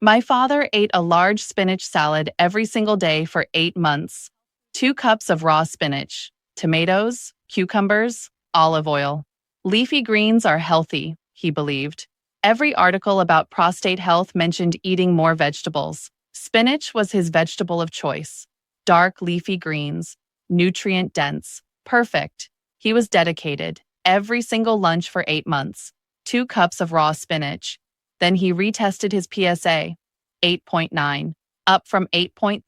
My father ate a large spinach salad every single day for 8 months. 2 cups of raw spinach, tomatoes, cucumbers, olive oil. Leafy greens are healthy, he believed. Every article about prostate health mentioned eating more vegetables. Spinach was his vegetable of choice. Dark leafy greens, nutrient-dense, perfect. He was dedicated. Every single lunch for 8 months. 2 cups of raw spinach. Then he retested his PSA, 8.9, up from 8.3,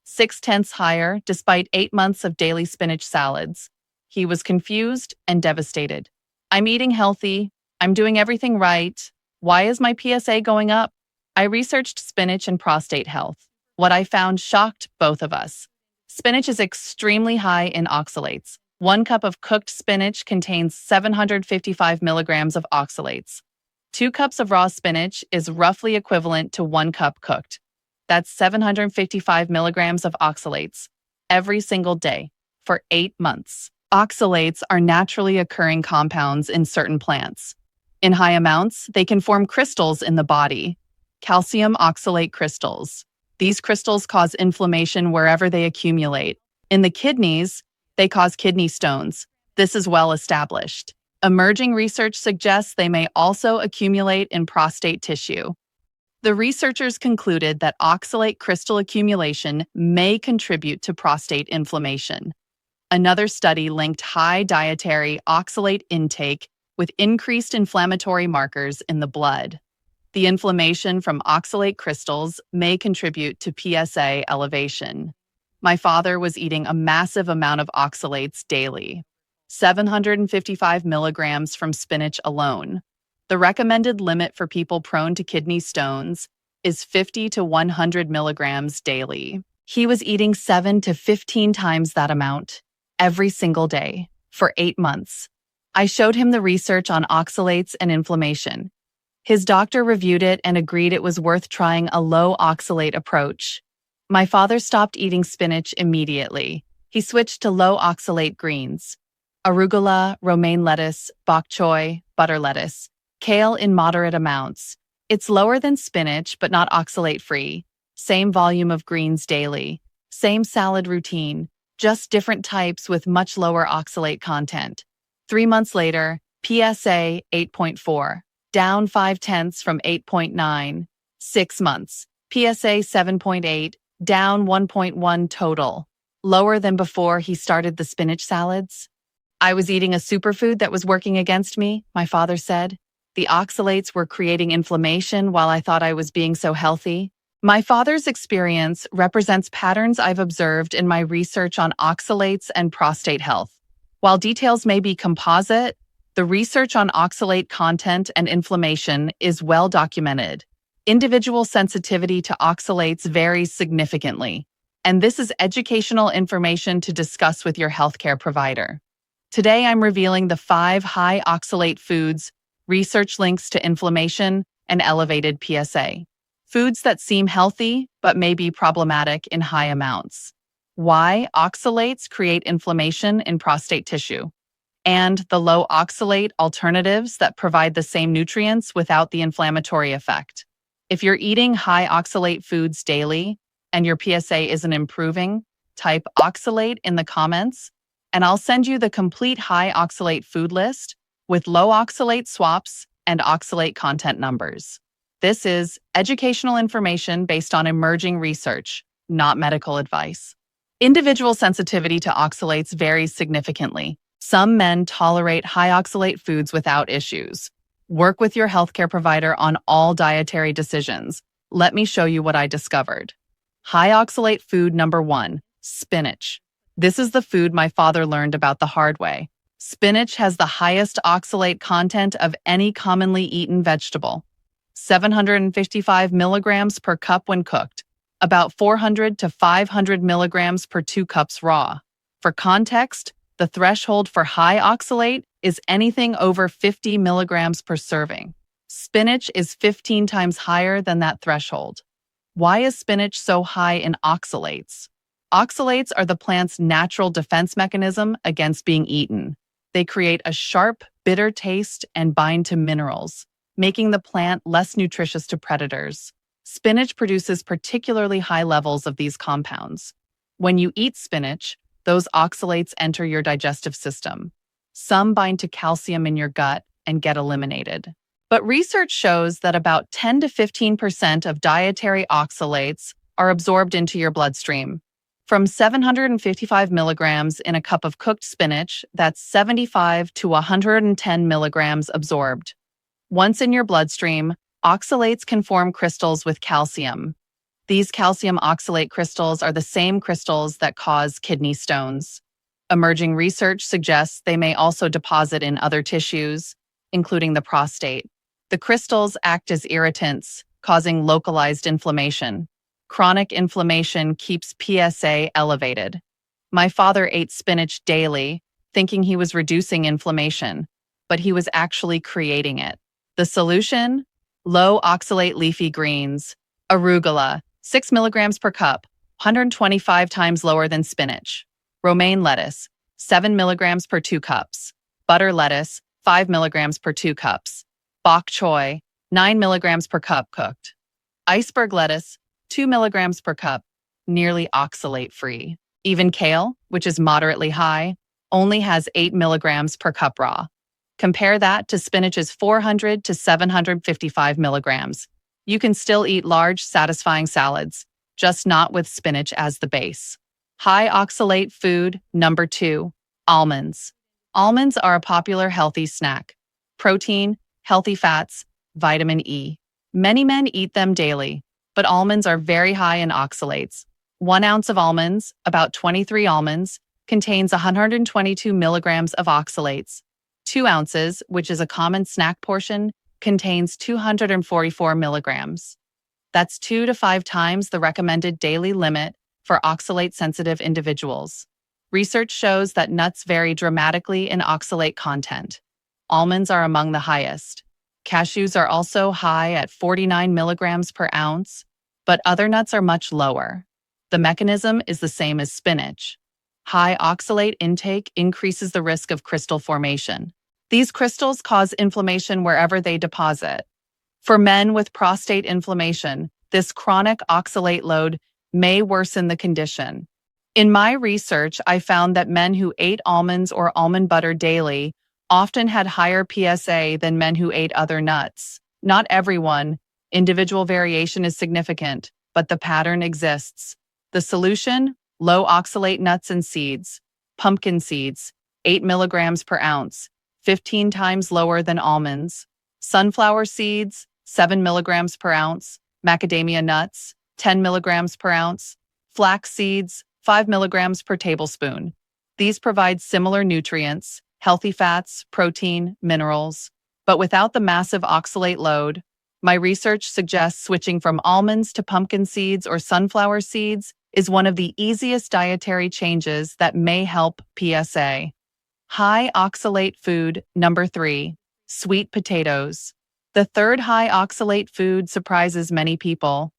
0.6 higher despite 8 months of daily spinach salads. He was confused and devastated. I'm eating healthy. I'm doing everything right. Why is my PSA going up? I researched spinach and prostate health. What I found shocked both of us. Spinach is extremely high in oxalates. 1 cup of cooked spinach contains 755 milligrams of oxalates. 2 cups of raw spinach is roughly equivalent to 1 cup cooked. That's 755 milligrams of oxalates every single day for 8 months. Oxalates are naturally occurring compounds in certain plants. In high amounts, they can form crystals in the body, calcium oxalate crystals. These crystals cause inflammation wherever they accumulate. In the kidneys, they cause kidney stones. This is well established. Emerging research suggests they may also accumulate in prostate tissue. The researchers concluded that oxalate crystal accumulation may contribute to prostate inflammation. Another study linked high dietary oxalate intake with increased inflammatory markers in the blood. The inflammation from oxalate crystals may contribute to PSA elevation. My father was eating a massive amount of oxalates daily, 755 milligrams from spinach alone. The recommended limit for people prone to kidney stones is 50 to 100 milligrams daily. He was eating 7 to 15 times that amount every single day for 8 months. I showed him the research on oxalates and inflammation. His doctor reviewed it and agreed it was worth trying a low-oxalate approach. My father stopped eating spinach immediately. He switched to low-oxalate greens: arugula, romaine lettuce, bok choy, butter lettuce, kale in moderate amounts. It's lower than spinach but not oxalate-free. Same volume of greens daily. Same salad routine, just different types with much lower oxalate content. 3 months later, PSA 8.4, down 0.5 from 8.9. 6 months, PSA 7.8, down 1.1 total. Lower than before he started the spinach salads. I was eating a superfood that was working against me, my father said. The oxalates were creating inflammation while I thought I was being so healthy. My father's experience represents patterns I've observed in my research on oxalates and prostate health. While details may be composite, the research on oxalate content and inflammation is well documented. Individual sensitivity to oxalates varies significantly, and this is educational information to discuss with your healthcare provider. Today, I'm revealing the 5 high oxalate foods, research links to inflammation, and elevated PSA. Foods that seem healthy but may be problematic in high amounts. Why oxalates create inflammation in prostate tissue, and the low oxalate alternatives that provide the same nutrients without the inflammatory effect. If you're eating high oxalate foods daily and your PSA isn't improving, type oxalate in the comments, and I'll send you the complete high oxalate food list with low oxalate swaps and oxalate content numbers. This is educational information based on emerging research, not medical advice. Individual sensitivity to oxalates varies significantly. Some men tolerate high oxalate foods without issues. Work with your healthcare provider on all dietary decisions. Let me show you what I discovered. High oxalate food number 1, spinach. This is the food my father learned about the hard way. Spinach has the highest oxalate content of any commonly eaten vegetable. 755 milligrams per cup when cooked, about 400 to 500 milligrams per 2 cups raw. For context, the threshold for high oxalate is anything over 50 milligrams per serving. Spinach is 15 times higher than that threshold. Why is spinach so high in oxalates? Oxalates are the plant's natural defense mechanism against being eaten. They create a sharp, bitter taste and bind to minerals, making the plant less nutritious to predators. Spinach produces particularly high levels of these compounds. When you eat spinach, those oxalates enter your digestive system. Some bind to calcium in your gut and get eliminated. But research shows that about 10 to 15% of dietary oxalates are absorbed into your bloodstream. From 755 milligrams in a cup of cooked spinach, that's 75 to 110 milligrams absorbed. Once in your bloodstream, oxalates can form crystals with calcium. These calcium oxalate crystals are the same crystals that cause kidney stones. Emerging research suggests they may also deposit in other tissues, including the prostate. The crystals act as irritants, causing localized inflammation. Chronic inflammation keeps PSA elevated. My father ate spinach daily, thinking he was reducing inflammation, but he was actually creating it. The solution? Low-oxalate leafy greens. Arugula, 6 milligrams per cup, 125 times lower than spinach. Romaine lettuce, 7 milligrams per 2 cups. Butter lettuce, 5 milligrams per 2 cups. Bok choy, 9 milligrams per cup cooked. Iceberg lettuce, 2 milligrams per cup, nearly oxalate-free. Even kale, which is moderately high, only has 8 milligrams per cup raw. Compare that to spinach's 400 to 755 milligrams. You can still eat large, satisfying salads, just not with spinach as the base. High-oxalate food number 2, almonds. Almonds are a popular healthy snack. Protein, healthy fats, vitamin E. Many men eat them daily, but almonds are very high in oxalates. 1 ounce of almonds, about 23 almonds, contains 122 milligrams of oxalates. 2 ounces, which is a common snack portion, contains 244 milligrams. That's 2 to 5 times the recommended daily limit for oxalate-sensitive individuals. Research shows that nuts vary dramatically in oxalate content. Almonds are among the highest. Cashews are also high at 49 milligrams per ounce, but other nuts are much lower. The mechanism is the same as spinach. High oxalate intake increases the risk of crystal formation. These crystals cause inflammation wherever they deposit. For men with prostate inflammation, this chronic oxalate load may worsen the condition. In my research, I found that men who ate almonds or almond butter daily often had higher PSA than men who ate other nuts. Not everyone. Individual variation is significant, but the pattern exists. The solution? Low oxalate nuts and seeds. Pumpkin seeds, 8 milligrams per ounce, 15 times lower than almonds. Sunflower seeds, 7 milligrams per ounce. Macadamia nuts, 10 milligrams per ounce. Flax seeds, 5 milligrams per tablespoon. These provide similar nutrients, healthy fats, protein, minerals, but without the massive oxalate load. My research suggests switching from almonds to pumpkin seeds or sunflower seeds is one of the easiest dietary changes that may help PSA. High oxalate food number 3, sweet potatoes. The third high oxalate food surprises many people.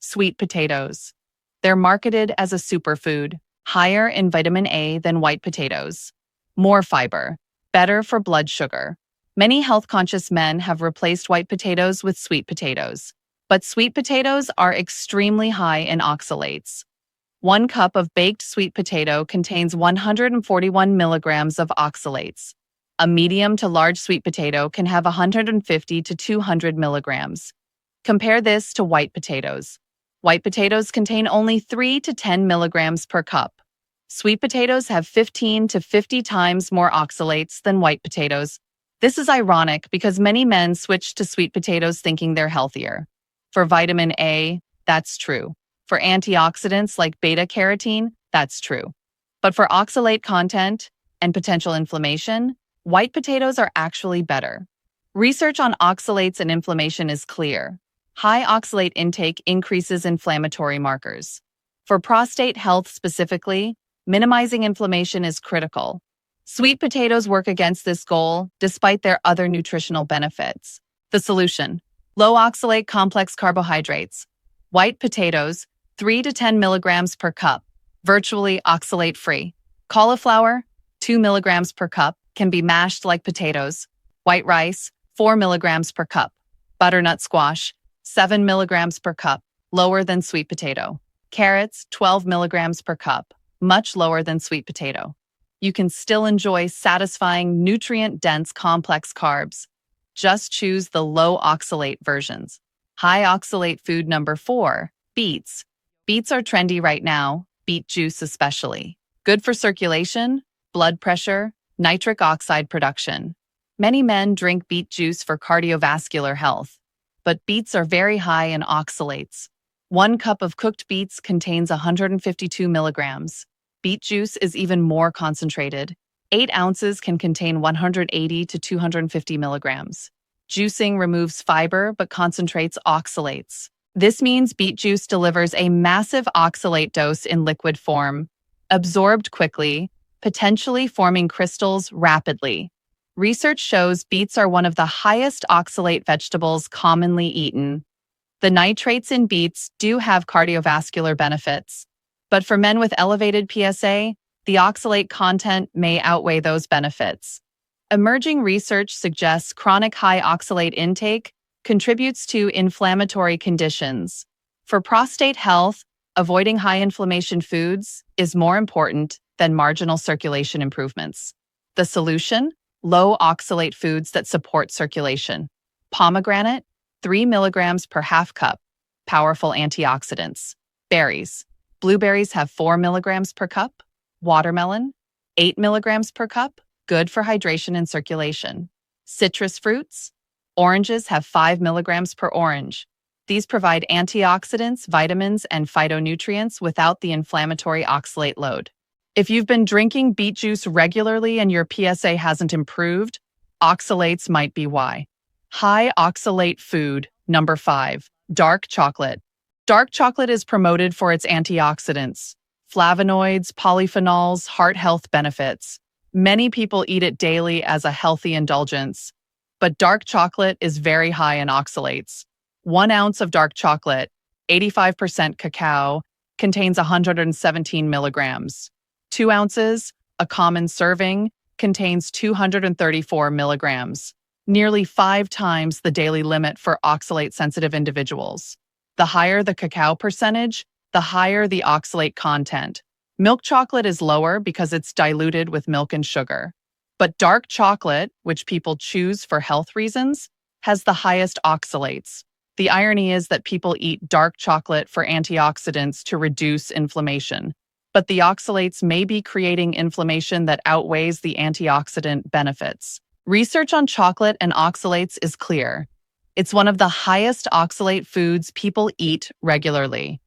Sweet potatoes. They're marketed as a superfood, higher in vitamin A than white potatoes. More fiber, better for blood sugar. Many health-conscious men have replaced white potatoes with sweet potatoes, but sweet potatoes are extremely high in oxalates. 1 cup of baked sweet potato contains 141 milligrams of oxalates. A medium to large sweet potato can have 150 to 200 milligrams. Compare this to white potatoes. White potatoes contain only 3 to 10 milligrams per cup. Sweet potatoes have 15 to 50 times more oxalates than white potatoes. This is ironic because many men switch to sweet potatoes thinking they're healthier. For vitamin A, that's true. For antioxidants like beta-carotene, that's true. But for oxalate content and potential inflammation, white potatoes are actually better. Research on oxalates and inflammation is clear. High oxalate intake increases inflammatory markers. For prostate health specifically, minimizing inflammation is critical. Sweet potatoes work against this goal despite their other nutritional benefits. The solution: low oxalate complex carbohydrates. White potatoes, 3 to 10 milligrams per cup, virtually oxalate-free. Cauliflower, 2 milligrams per cup, can be mashed like potatoes. White rice, 4 milligrams per cup. Butternut squash, 7 milligrams per cup, lower than sweet potato. Carrots, 12 milligrams per cup, much lower than sweet potato. You can still enjoy satisfying, nutrient-dense complex carbs. Just choose the low-oxalate versions. High-oxalate food number 4, beets. Beets are trendy right now, beet juice especially. Good for circulation, blood pressure, nitric oxide production. Many men drink beet juice for cardiovascular health, but beets are very high in oxalates. 1 cup of cooked beets contains 152 milligrams. Beet juice is even more concentrated. 8 ounces can contain 180 to 250 milligrams. Juicing removes fiber but concentrates oxalates. This means beet juice delivers a massive oxalate dose in liquid form, absorbed quickly, potentially forming crystals rapidly. Research shows beets are one of the highest oxalate vegetables commonly eaten. The nitrates in beets do have cardiovascular benefits, but for men with elevated PSA, the oxalate content may outweigh those benefits. Emerging research suggests chronic high oxalate intake contributes to inflammatory conditions. For prostate health, avoiding high inflammation foods is more important than marginal circulation improvements. The solution? Low oxalate foods that support circulation. Pomegranate, 3 milligrams per half cup, powerful antioxidants. Berries. Blueberries have 4 milligrams per cup. Watermelon, 8 milligrams per cup, good for hydration and circulation. Citrus fruits. Oranges have 5 milligrams per orange. These provide antioxidants, vitamins, and phytonutrients without the inflammatory oxalate load. If you've been drinking beet juice regularly and your PSA hasn't improved, oxalates might be why. High oxalate food, number 5, dark chocolate. Dark chocolate is promoted for its antioxidants, flavonoids, polyphenols, heart health benefits. Many people eat it daily as a healthy indulgence, but dark chocolate is very high in oxalates. 1 ounce of dark chocolate, 85% cacao, contains 117 milligrams. 2 ounces, a common serving, contains 234 milligrams, nearly 5 times the daily limit for oxalate-sensitive individuals. The higher the cacao percentage, the higher the oxalate content. Milk chocolate is lower because it's diluted with milk and sugar. But dark chocolate, which people choose for health reasons, has the highest oxalates. The irony is that people eat dark chocolate for antioxidants to reduce inflammation, but the oxalates may be creating inflammation that outweighs the antioxidant benefits. Research on chocolate and oxalates is clear. It's one of the highest oxalate foods people eat regularly.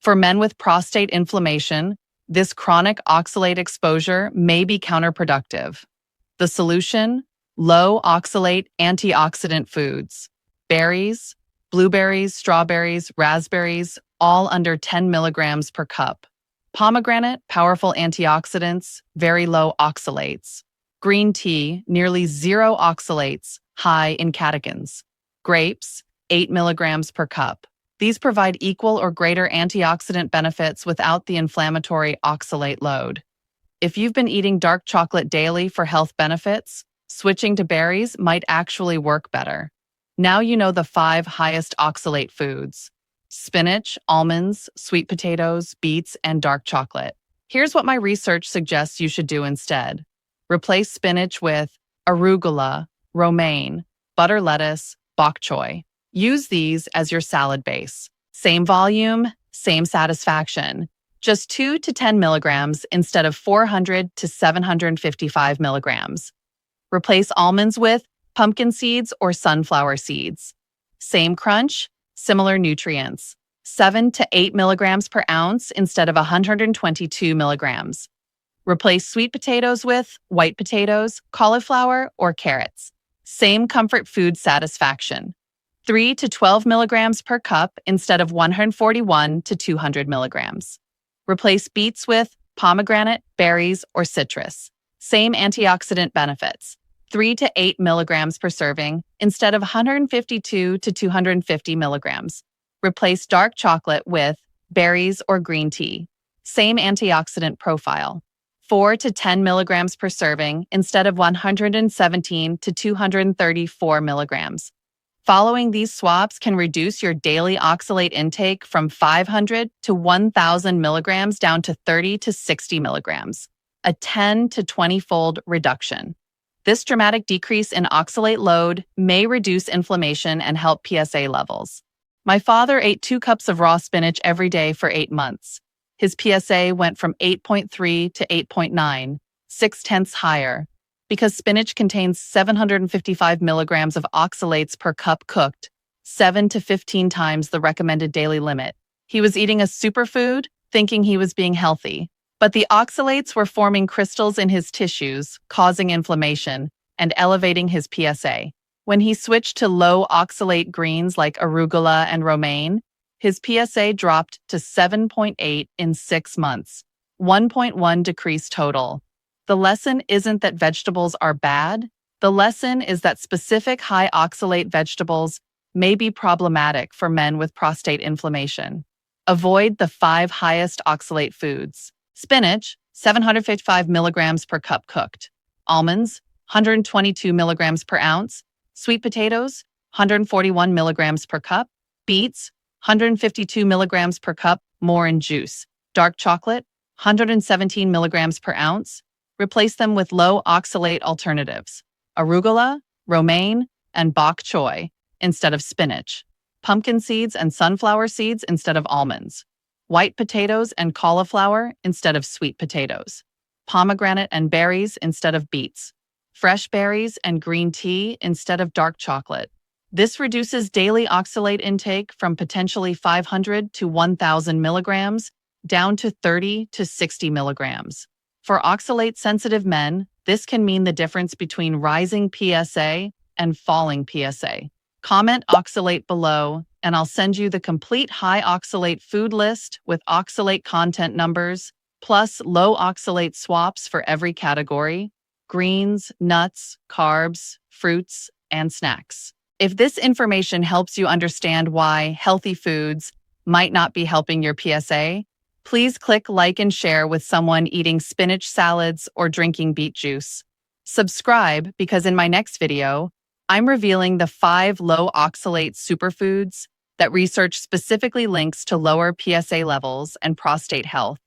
For men with prostate inflammation, this chronic oxalate exposure may be counterproductive. The solution? Low oxalate antioxidant foods. Berries, blueberries, strawberries, raspberries, all under 10 milligrams per cup. Pomegranate, powerful antioxidants, very low oxalates. Green tea, nearly 0 oxalates, high in catechins. Grapes, 8 milligrams per cup. These provide equal or greater antioxidant benefits without the inflammatory oxalate load. If you've been eating dark chocolate daily for health benefits, switching to berries might actually work better. Now you know the 5 highest oxalate foods: spinach, almonds, sweet potatoes, beets, and dark chocolate. Here's what my research suggests you should do instead. Replace spinach with arugula, romaine, butter lettuce, bok choy. Use these as your salad base. Same volume, same satisfaction. Just 2 to 10 milligrams instead of 400 to 755 milligrams. Replace almonds with pumpkin seeds or sunflower seeds. Same crunch, similar nutrients. 7 to 8 milligrams per ounce instead of 122 milligrams. Replace sweet potatoes with white potatoes, cauliflower, or carrots. Same comfort food satisfaction. 3 to 12 milligrams per cup instead of 141 to 200 milligrams. Replace beets with pomegranate, berries, or citrus. Same antioxidant benefits. 3 to 8 milligrams per serving instead of 152 to 250 milligrams. Replace dark chocolate with berries or green tea. Same antioxidant profile. 4 to 10 milligrams per serving instead of 117 to 234 milligrams. Following these swaps can reduce your daily oxalate intake from 500 to 1,000 milligrams down to 30 to 60 milligrams, a 10 to 20-fold reduction. This dramatic decrease in oxalate load may reduce inflammation and help PSA levels. My father ate 2 cups of raw spinach every day for 8 months. His PSA went from 8.3 to 8.9, 6/10 higher, because spinach contains 755 milligrams of oxalates per cup cooked, 7 to 15 times the recommended daily limit. He was eating a superfood, thinking he was being healthy. But the oxalates were forming crystals in his tissues, causing inflammation and elevating his PSA. When he switched to low-oxalate greens like arugula and romaine, his PSA dropped to 7.8 in 6 months, 1.1 decrease total. The lesson isn't that vegetables are bad. The lesson is that specific high-oxalate vegetables may be problematic for men with prostate inflammation. Avoid the 5 highest oxalate foods. Spinach, 755 milligrams per cup cooked. Almonds, 122 milligrams per ounce. Sweet potatoes, 141 milligrams per cup. Beets, 152 milligrams per cup, more in juice. Dark chocolate, 117 milligrams per ounce. Replace them with low oxalate alternatives. Arugula, romaine, and bok choy instead of spinach. Pumpkin seeds and sunflower seeds instead of almonds. White potatoes and cauliflower instead of sweet potatoes. Pomegranate and berries instead of beets. Fresh berries and green tea instead of dark chocolate. This reduces daily oxalate intake from potentially 500 to 1,000 milligrams down to 30 to 60 milligrams. For oxalate-sensitive men, this can mean the difference between rising PSA and falling PSA. Comment oxalate below, and I'll send you the complete high oxalate food list with oxalate content numbers, plus low oxalate swaps for every category: greens, nuts, carbs, fruits, and snacks. If this information helps you understand why healthy foods might not be helping your PSA, please click like and share with someone eating spinach salads or drinking beet juice. Subscribe because in my next video, I'm revealing the 5 low oxalate superfoods that research specifically links to lower PSA levels and prostate health.